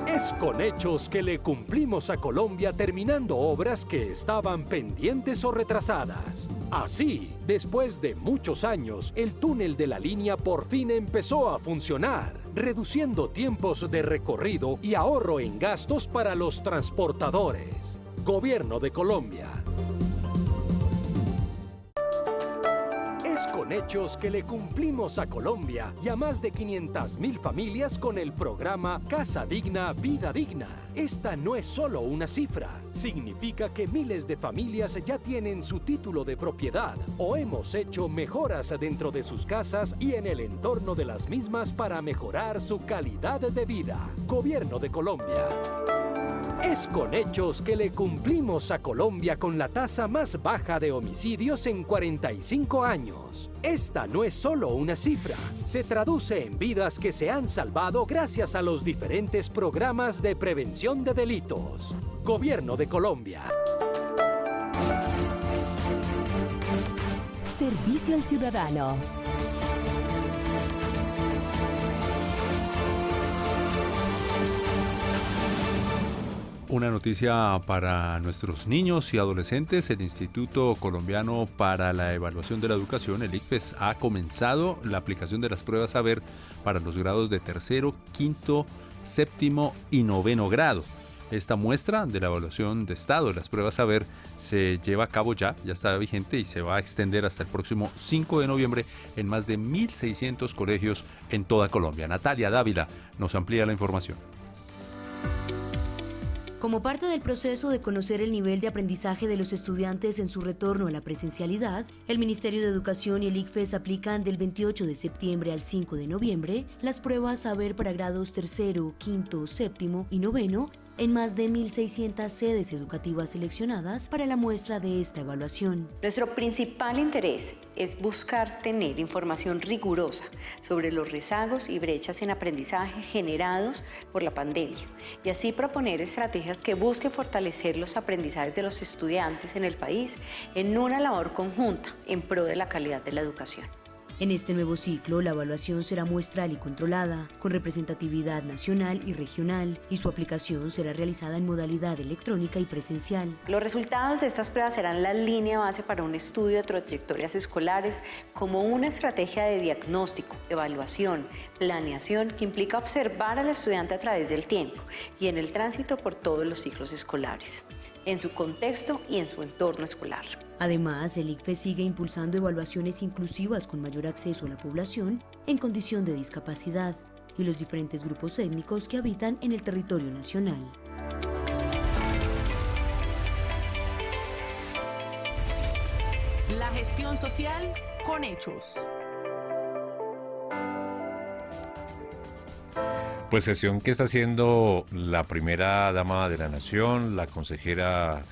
Es con hechos que le cumplimos a Colombia terminando obras que estaban pendientes o retrasadas. Así, después de muchos años, el túnel de la línea por fin empezó a funcionar, reduciendo tiempos de recorrido y ahorro en gastos para los transportadores. Gobierno de Colombia. Es con hechos que le cumplimos a Colombia y a más de 500.000 familias con el programa Casa Digna, Vida Digna. Esta no es solo una cifra, significa que miles de familias ya tienen su título de propiedad o hemos hecho mejoras dentro de sus casas y en el entorno de las mismas para mejorar su calidad de vida. Gobierno de Colombia. Es con hechos que le cumplimos a Colombia con la tasa más baja de homicidios en 45 años. Esta no es solo una cifra, se traduce en vidas que se han salvado gracias a los diferentes programas de prevención de delitos. Gobierno de Colombia. Servicio al ciudadano. Una noticia para nuestros niños y adolescentes. El Instituto Colombiano para la Evaluación de la Educación, el ICFES, ha comenzado la aplicación de las pruebas Saber para los grados de tercero, quinto, séptimo y noveno grado. Esta muestra de la evaluación de estado de las pruebas Saber se lleva a cabo ya está vigente y se va a extender hasta el próximo 5 de noviembre en más de 1.600 colegios en toda Colombia. Natalia Dávila nos amplía la información. Como parte del proceso de conocer el nivel de aprendizaje de los estudiantes en su retorno a la presencialidad, el Ministerio de Educación y el ICFES aplican del 28 de septiembre al 5 de noviembre las pruebas Saber para grados tercero, quinto, séptimo y noveno en más de 1.600 sedes educativas seleccionadas para la muestra de esta evaluación. Nuestro principal interés es buscar tener información rigurosa sobre los rezagos y brechas en aprendizaje generados por la pandemia y así proponer estrategias que busquen fortalecer los aprendizajes de los estudiantes en el país en una labor conjunta en pro de la calidad de la educación. En este nuevo ciclo, la evaluación será muestral y controlada, con representatividad nacional y regional, y su aplicación será realizada en modalidad electrónica y presencial. Los resultados de estas pruebas serán la línea base para un estudio de trayectorias escolares como una estrategia de diagnóstico, evaluación, planeación que implica observar al estudiante a través del tiempo y en el tránsito por todos los ciclos escolares, en su contexto y en su entorno escolar. Además, el ICFES sigue impulsando evaluaciones inclusivas con mayor acceso a la población en condición de discapacidad y los diferentes grupos étnicos que habitan en el territorio nacional. La gestión social con hechos. Pues sesión que está haciendo la primera dama de la nación, la consejera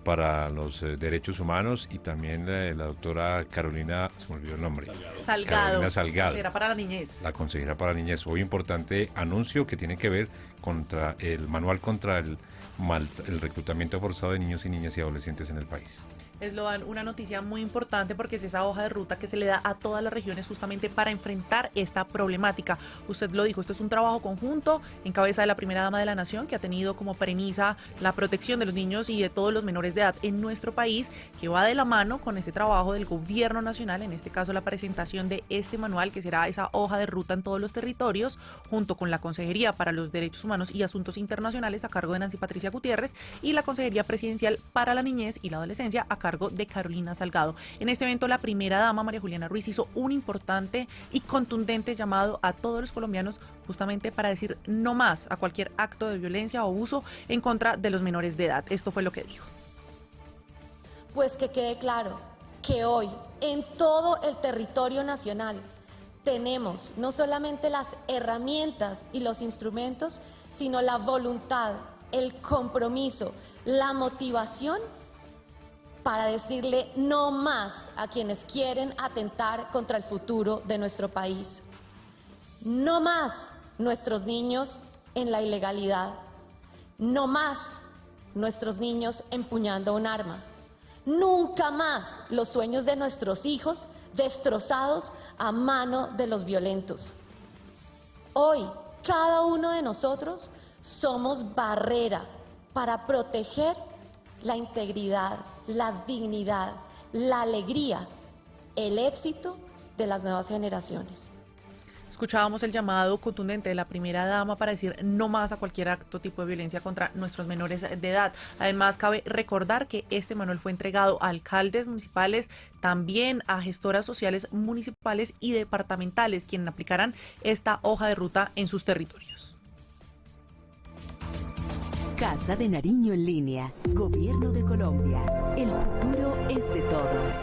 para los derechos humanos y también la doctora Carolina, se me olvidó el nombre. Carolina Salgado. Consejera para la niñez. La consejera para la niñez. Hoy importante anuncio que tiene que ver contra el manual contra el reclutamiento forzado de niños y niñas y adolescentes en el país. Es una noticia muy importante porque es esa hoja de ruta que se le da a todas las regiones justamente para enfrentar esta problemática. Usted lo dijo, esto es un trabajo conjunto en cabeza de la primera dama de la nación que ha tenido como premisa la protección de los niños y de todos los menores de edad en nuestro país, que va de la mano con ese trabajo del gobierno nacional, en este caso la presentación de este manual que será esa hoja de ruta en todos los territorios, junto con la Consejería para los Derechos Humanos y Asuntos Internacionales a cargo de Nancy Patricia Gutiérrez y la Consejería Presidencial para la Niñez y la Adolescencia a cargo de Carolina Salgado. En este evento la primera dama María Juliana Ruiz hizo un importante y contundente llamado a todos los colombianos justamente para decir no más a cualquier acto de violencia o abuso en contra de los menores de edad. Esto fue lo que dijo. Pues que quede claro que hoy en todo el territorio nacional tenemos no solamente las herramientas y los instrumentos, sino la voluntad, el compromiso, la motivación para decirle no más a quienes quieren atentar contra el futuro de nuestro país. No más nuestros niños en la ilegalidad. No más nuestros niños empuñando un arma. Nunca más los sueños de nuestros hijos destrozados a mano de los violentos. Hoy, cada uno de nosotros somos barrera para proteger la integridad, la dignidad, la alegría, el éxito de las nuevas generaciones. Escuchábamos el llamado contundente de la primera dama para decir no más a cualquier acto tipo de violencia contra nuestros menores de edad. Además, cabe recordar que este manual fue entregado a alcaldes municipales, también a gestoras sociales municipales y departamentales, quienes aplicarán esta hoja de ruta en sus territorios. Casa de Nariño en línea. Gobierno de Colombia. El futuro es de todos.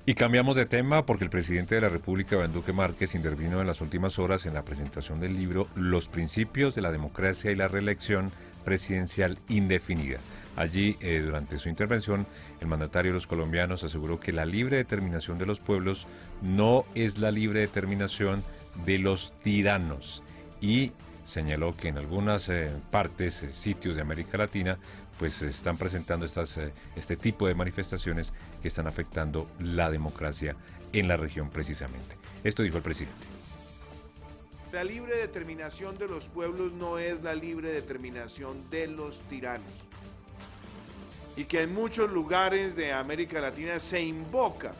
Y cambiamos de tema porque el presidente de la República, Iván Duque Márquez, intervino en las últimas horas en la presentación del libro Los principios de la democracia y la reelección presidencial indefinida. Allí, durante su intervención, el mandatario de los colombianos aseguró que la libre determinación de los pueblos no es la libre determinación de los tiranos y señaló que en algunas partes, sitios de América Latina, pues se están presentando este tipo de manifestaciones que están afectando la democracia en la región precisamente. Esto dijo el presidente. La libre determinación de los pueblos no es la libre determinación de los tiranos. Y que en muchos lugares de América Latina se invoca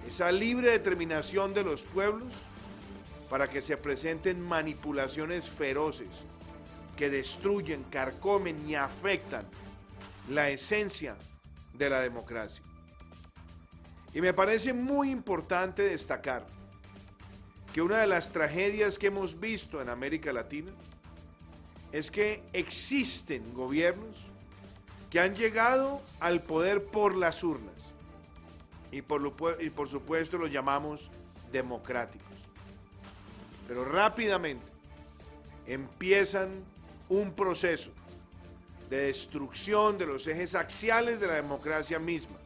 esa libre determinación de los pueblos para que se presenten manipulaciones feroces que destruyen, carcomen y afectan la esencia de la democracia. Y me parece muy importante destacar que una de las tragedias que hemos visto en América Latina es que existen gobiernos que han llegado al poder por las urnas y por supuesto los llamamos democráticos. Pero rápidamente empiezan un proceso de destrucción de los ejes axiales de la democracia misma,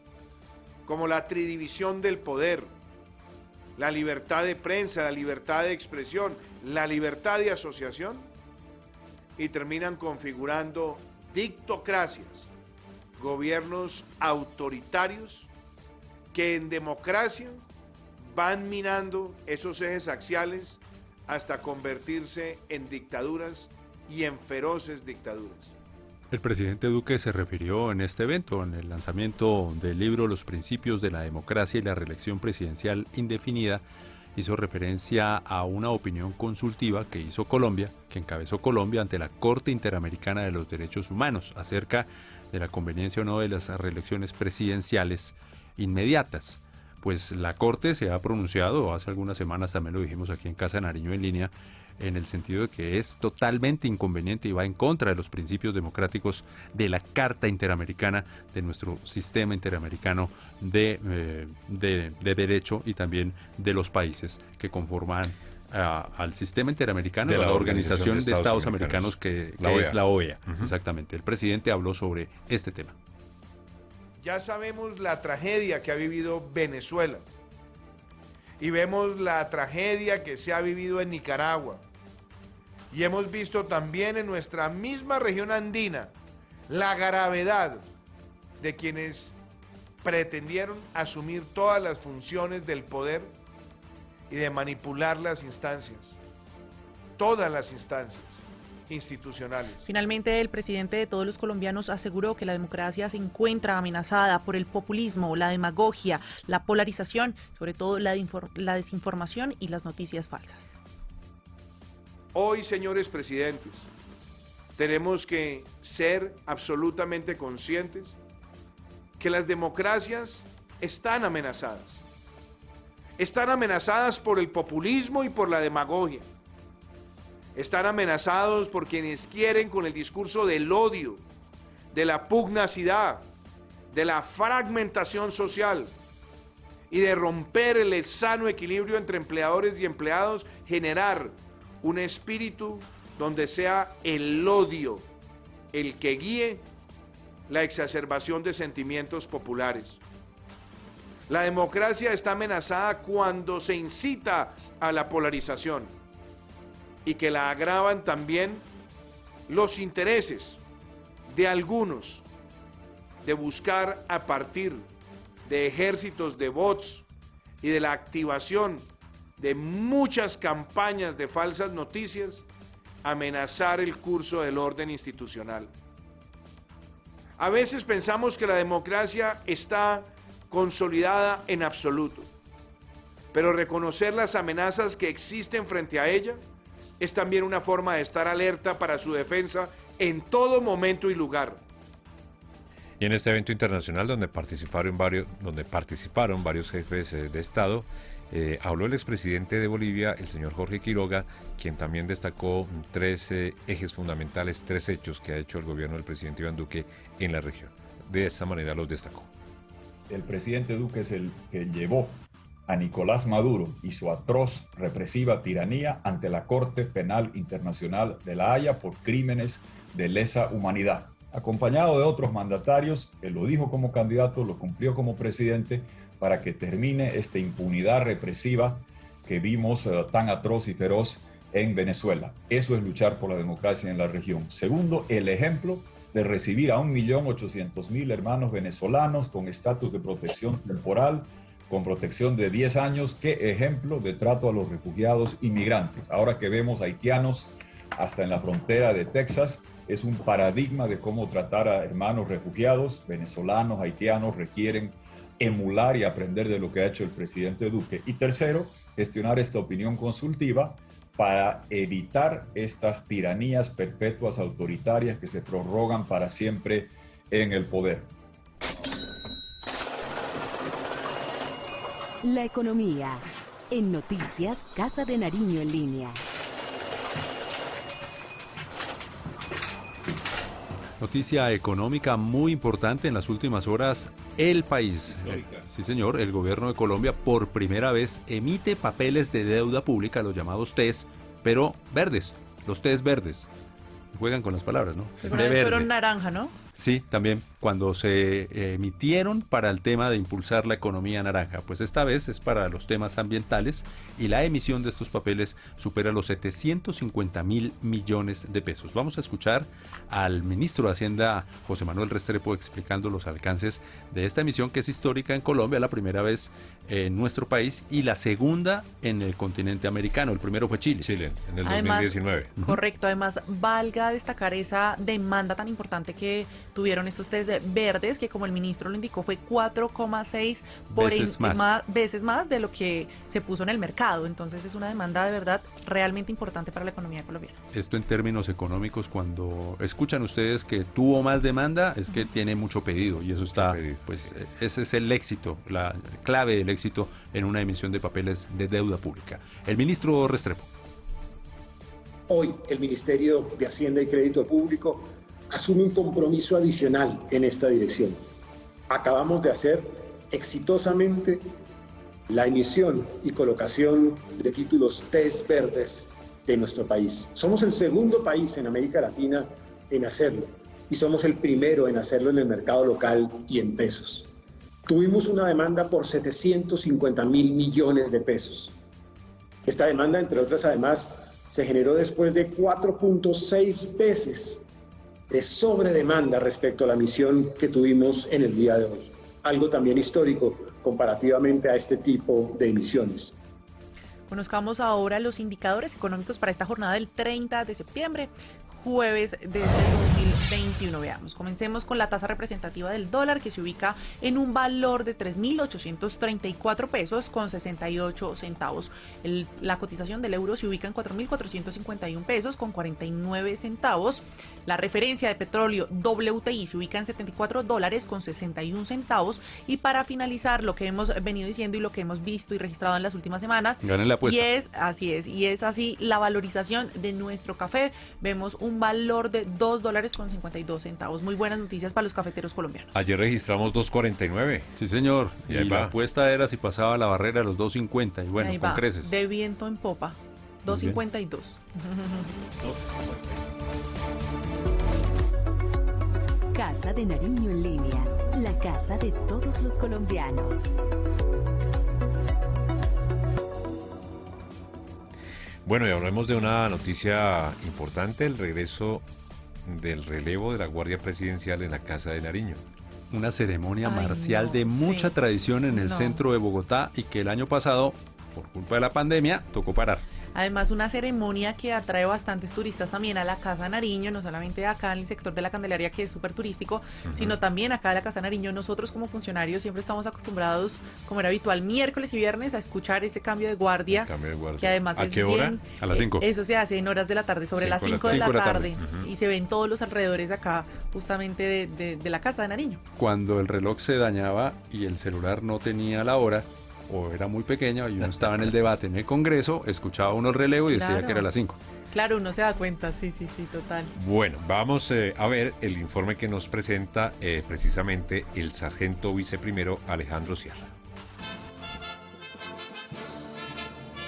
como la tridivisión del poder, la libertad de prensa, la libertad de expresión, la libertad de asociación, y terminan configurando dictocracias, gobiernos autoritarios que en democracia van minando esos ejes axiales hasta convertirse en dictaduras y en feroces dictaduras. El presidente Duque se refirió en este evento, en el lanzamiento del libro Los Principios de la Democracia y la Reelección Presidencial Indefinida, hizo referencia a una opinión consultiva que hizo Colombia, que encabezó Colombia ante la Corte Interamericana de los Derechos Humanos, acerca de la conveniencia o no de las reelecciones presidenciales inmediatas. Pues la Corte se ha pronunciado, hace algunas semanas también lo dijimos aquí en Casa de Nariño en línea, en el sentido de que es totalmente inconveniente y va en contra de los principios democráticos de la Carta Interamericana, de nuestro sistema interamericano de derecho y también de los países que conforman al sistema interamericano de la Organización de Estados Americanos que es la OEA. Exactamente. El presidente habló sobre este tema. Ya sabemos la tragedia que ha vivido Venezuela y vemos la tragedia que se ha vivido en Nicaragua y hemos visto también en nuestra misma región andina la gravedad de quienes pretendieron asumir todas las funciones del poder y de manipular las instancias, todas las instancias institucionales. Finalmente, el presidente de todos los colombianos aseguró que la democracia se encuentra amenazada por el populismo, la demagogia, la polarización, sobre todo la desinformación y las noticias falsas. Hoy, señores presidentes, tenemos que ser absolutamente conscientes que las democracias están amenazadas. Están amenazadas por el populismo y por la demagogia. Están amenazados por quienes quieren, con el discurso del odio, de la pugnacidad, de la fragmentación social y de romper el sano equilibrio entre empleadores y empleados, generar un espíritu donde sea el odio el que guíe la exacerbación de sentimientos populares. La democracia está amenazada cuando se incita a la polarización y que la agravan también los intereses de algunos de buscar a partir de ejércitos de bots y de la activación de muchas campañas de falsas noticias, amenazar el curso del orden institucional. A veces pensamos que la democracia está consolidada en absoluto, pero reconocer las amenazas que existen frente a ella es también una forma de estar alerta para su defensa en todo momento y lugar. Y en este evento internacional donde participaron varios jefes de Estado, habló el expresidente de Bolivia, el señor Jorge Quiroga, quien también destacó 3 ejes fundamentales, 3 hechos que ha hecho el gobierno del presidente Iván Duque en la región. De esta manera los destacó. El presidente Duque es el que llevó a Nicolás Maduro y su atroz represiva tiranía ante la Corte Penal Internacional de La Haya por crímenes de lesa humanidad. Acompañado de otros mandatarios, él lo dijo como candidato, lo cumplió como presidente para que termine esta impunidad represiva que vimos tan atroz y feroz en Venezuela. Eso es luchar por la democracia en la región. Segundo, el ejemplo de recibir a 1.800.000 hermanos venezolanos con estatus de protección temporal, con protección de 10 años. Qué ejemplo de trato a los refugiados inmigrantes. Ahora que vemos haitianos hasta en la frontera de Texas, es un paradigma de cómo tratar a hermanos refugiados. Venezolanos, haitianos requieren emular y aprender de lo que ha hecho el presidente Duque. Y tercero, gestionar esta opinión consultiva para evitar estas tiranías perpetuas autoritarias que se prorrogan para siempre en el poder. La economía. En Noticias Casa de Nariño en línea. Noticia económica muy importante en las últimas horas. El país, sí señor, el gobierno de Colombia por primera vez emite papeles de deuda pública, los llamados TES, pero verdes, los TES verdes. Juegan con las palabras, ¿no? Una vez fueron naranja, ¿no? Sí, también cuando se emitieron para el tema de impulsar la economía naranja. Pues esta vez es para los temas ambientales y la emisión de estos papeles supera los 750.000 millones de pesos. Vamos a escuchar al ministro de Hacienda, José Manuel Restrepo, explicando los alcances de esta emisión que es histórica en Colombia, la primera vez en nuestro país y la segunda en el continente americano. El primero fue Chile. Chile, en el 2019. Correcto, además valga destacar esa demanda tan importante que tuvieron estos test verdes, que como el ministro lo indicó fue 4,6 veces más de lo que se puso en el mercado. Entonces es una demanda de verdad realmente importante para la economía colombiana. Esto en términos económicos, cuando escuchan ustedes que tuvo más demanda, es que tiene mucho pedido y eso está, pues ese es el éxito, la clave del éxito en una emisión de papeles de deuda pública. El ministro Restrepo. Hoy el Ministerio de Hacienda y Crédito Público asume un compromiso adicional en esta dirección. Acabamos de hacer exitosamente la emisión y colocación de títulos TES verdes de nuestro país. Somos el segundo país en América Latina en hacerlo y somos el primero en hacerlo en el mercado local y en pesos. Tuvimos una demanda por 750.000 millones de pesos. Esta demanda, entre otras, además, se generó después de 4.6 veces de sobredemanda respecto a la emisión que tuvimos en el día de hoy. Algo también histórico comparativamente a este tipo de emisiones. Conozcamos ahora los indicadores económicos para esta jornada del 30 de septiembre, jueves de este 2021. Veamos, comencemos con la tasa representativa del dólar, que se ubica en un valor de 3.834 pesos con 68 centavos. La cotización del euro se ubica en 4.451 pesos con 49 centavos. La referencia de petróleo WTI se ubica en $74 con 61 centavos. Y para finalizar, lo que hemos venido diciendo y lo que hemos visto y registrado en las últimas semanas, ganen la apuesta. Y es así la valorización de nuestro café. Vemos un valor de $2 con 52 centavos. Muy buenas noticias para los cafeteros colombianos. Ayer registramos 2.49. Sí, señor. Y la apuesta era si pasaba la barrera a los 2.50. Y bueno, ahí con va, creces. de viento en popa. 2.52. Casa de Nariño en línea. La casa de todos los colombianos. Bueno, y hablemos de una noticia importante, el regreso del relevo de la Guardia Presidencial en la Casa de Nariño. Una ceremonia marcial de mucha tradición en el centro de Bogotá y que el año pasado, por culpa de la pandemia, tocó parar. Además, una ceremonia que atrae bastantes turistas también a la Casa Nariño, no solamente acá en el sector de la Candelaria, que es súper turístico, sino también acá en la Casa Nariño. Nosotros como funcionarios siempre estamos acostumbrados, como era habitual, miércoles y viernes, a escuchar ese cambio de guardia. Que además ¿A qué hora? A las 5. Eso se hace en horas de la tarde, sobre las 5 de la tarde. Y se ven todos los alrededores acá, justamente de la Casa de Nariño. Cuando el reloj se dañaba y el celular no tenía la hora, o era muy pequeño y uno estaba en el debate en el Congreso, escuchaba uno el relevo y decía que era las 5. Claro, uno se da cuenta, sí, total. Bueno, vamos a ver el informe que nos presenta precisamente el sargento viceprimero Alejandro Sierra.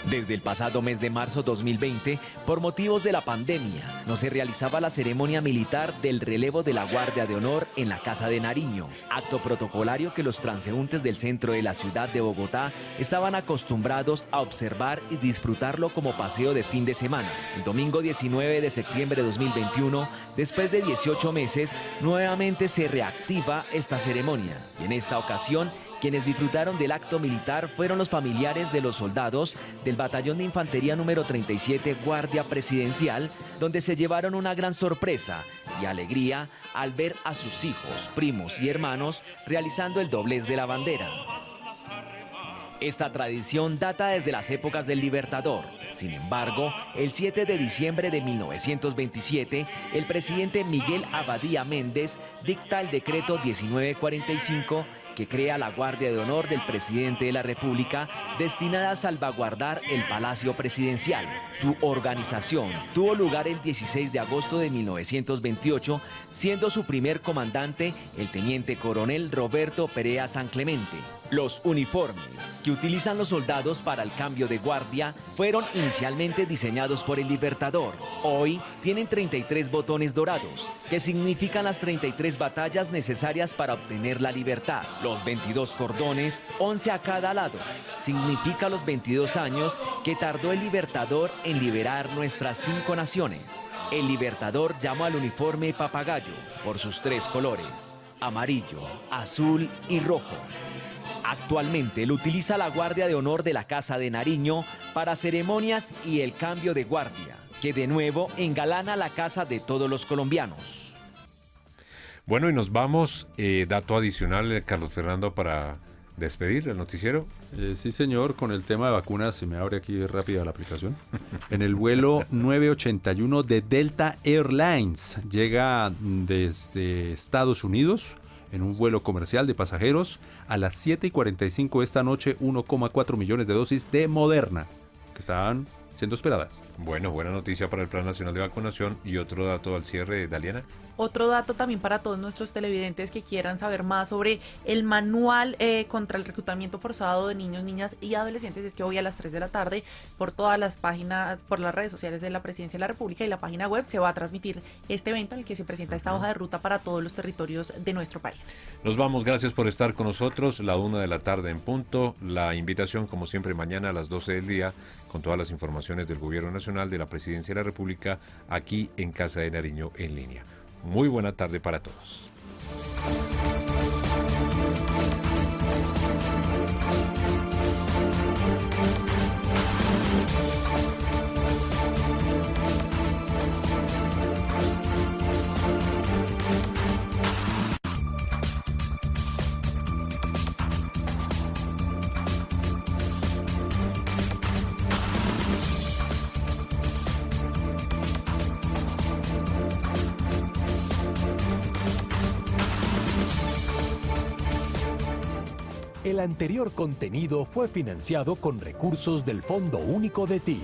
Desde el pasado mes de marzo 2020, por motivos de la pandemia, no se realizaba la ceremonia militar del relevo de la Guardia de Honor en la Casa de Nariño, acto protocolario que los transeúntes del centro de la ciudad de Bogotá estaban acostumbrados a observar y disfrutarlo como paseo de fin de semana. El domingo 19 de septiembre de 2021, después de 18 meses, nuevamente se reactiva esta ceremonia y en esta ocasión, quienes disfrutaron del acto militar fueron los familiares de los soldados del Batallón de Infantería número 37 Guardia Presidencial, donde se llevaron una gran sorpresa y alegría al ver a sus hijos, primos y hermanos realizando el doblez de la bandera. Esta tradición data desde las épocas del Libertador. Sin embargo, el 7 de diciembre de 1927, el presidente Miguel Abadía Méndez dicta el decreto 1945 que crea la Guardia de Honor del Presidente de la República, destinada a salvaguardar el Palacio Presidencial. Su organización tuvo lugar el 16 de agosto de 1928, siendo su primer comandante el teniente coronel Roberto Perea San Clemente. Los uniformes que utilizan los soldados para el cambio de guardia fueron inicialmente diseñados por el Libertador. Hoy tienen 33 botones dorados, que significan las 33 batallas necesarias para obtener la libertad. Los 22 cordones, 11 a cada lado, significa los 22 años que tardó el Libertador en liberar nuestras 5 naciones. El Libertador llamó al uniforme papagayo por sus 3 colores: amarillo, azul y rojo. Actualmente lo utiliza la Guardia de Honor de la Casa de Nariño para ceremonias y el cambio de guardia, que de nuevo engalana la casa de todos los colombianos. Bueno, y nos vamos. Dato adicional, Carlos Fernando, para despedir el noticiero. Sí, señor, con el tema de vacunas, se me abre aquí rápida la aplicación. En el vuelo 981 de Delta Airlines, llega desde Estados Unidos en un vuelo comercial de pasajeros a las 7:45 esta noche 1,4 millones de dosis de Moderna que estaban siendo esperadas. Bueno, buena noticia para el Plan Nacional de Vacunación. Y otro dato al cierre, Daliana. Otro dato también para todos nuestros televidentes que quieran saber más sobre el manual contra el reclutamiento forzado de niños, niñas y adolescentes, es que hoy a las 3 de la tarde por todas las páginas, por las redes sociales de la Presidencia de la República y la página web se va a transmitir este evento en el que se presenta esta hoja de ruta para todos los territorios de nuestro país. Nos vamos, gracias por estar con nosotros, 1 de la tarde en punto. La invitación, como siempre, mañana a las 12 del día con todas las informaciones del Gobierno Nacional, de la Presidencia de la República, aquí en Casa de Nariño en línea. Muy buena tarde para todos. El anterior contenido fue financiado con recursos del Fondo Único de TIC.